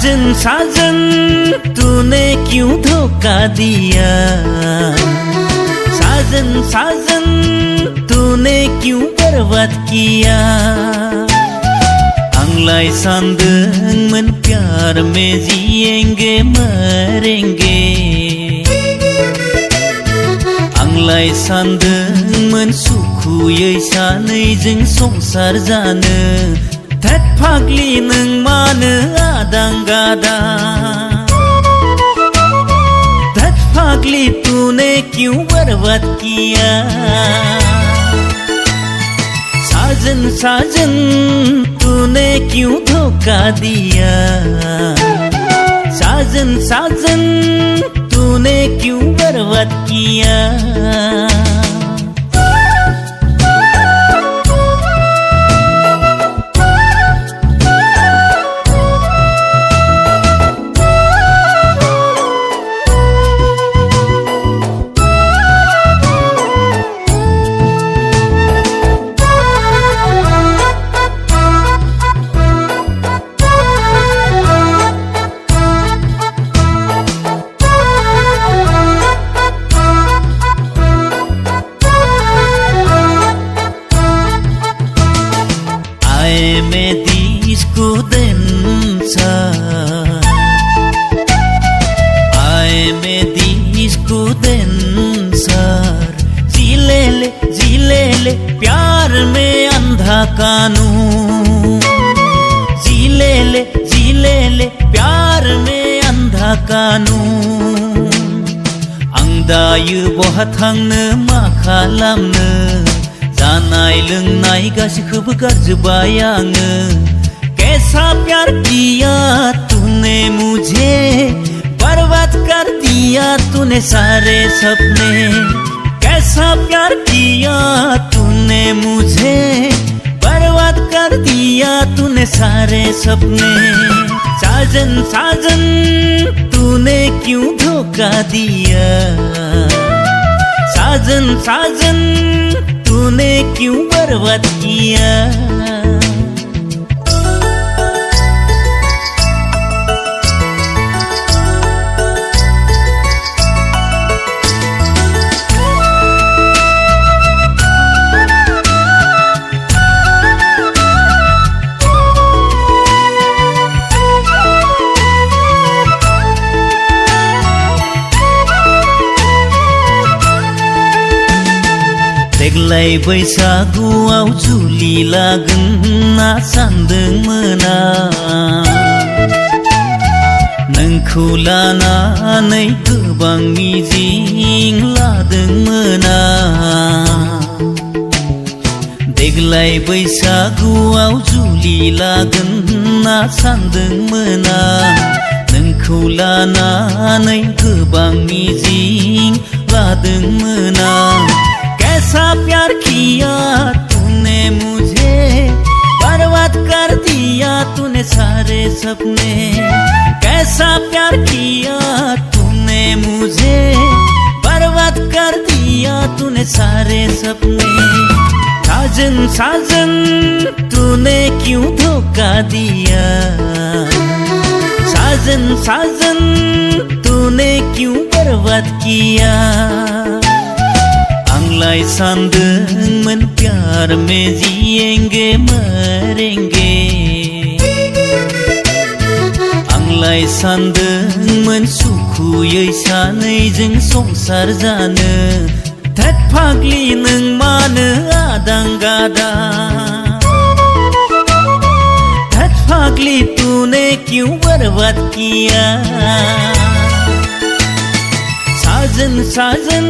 साजन साजन तूने क्यों धोखा दिया, साजन साजन तूने क्यों बर्बाद किया। आंलाय सानदोंमोन प्यार में जिएंगे मरेंगे, आंलाय सानदोंमोन सुखुयै सानैजों संसार जानो। धत फाग्लि नों मानो आदां गादां, धत फाग्लि तूने क्यों बर्बाद किया। साजन साजन तूने क्यों धोखा दिया, साजन साजन तूने क्यों बर्बाद किया। मैं दिसको देंसर, आए मैं दिसको देंसर। जी ले प्यार में अंधा कानून, जी ले प्यार में अंधा कानून। आं दायो बहा थांनो मा खालामनो, जानाय लोंनाय गासैखौबो गारजोब्बाय आङो। कैसा प्यार किया तूने मुझे, बर्बाद कर दिया तूने सारे सपने। कैसा प्यार किया तूने मुझे, बर्बाद कर दिया तूने सारे सपने। साजन साजन तूने क्यों धोखा दिया, साजन साजन तूने क्यों बर्बाद किया। देग्लाय बैसागुआव जुलि लागोन होनना सानदोंमोन आं, नोंखौ लानानै गोबां मिजिं लादोंमोन आं। देग्लाय बैसागुआव जुलि लागोन होनना सानदोंमोन आं, नोंखौ लानानै गोबां मिजिं लादोंमोन आं। कैसा प्यार किया तूने मुझे, बर्बाद कर दिया तूने सारे सपने। कैसा प्यार किया तूने मुझे, बर्बाद कर दिया तूने सारे सपने। साजन साजन तूने क्यों धोखा दिया, साजन साजन तूने क्यों बर्बाद किया। आंलाय सानदोंमोन प्यार में जिएंगे मरेंगे, आंलाय सानदोंमोन सुखुयै सानैजों संसार जानो। धत फाग्लि नों मानो आदां गादां, धत फाग्लि तूने क्यों बर्बाद किया। साजन साजन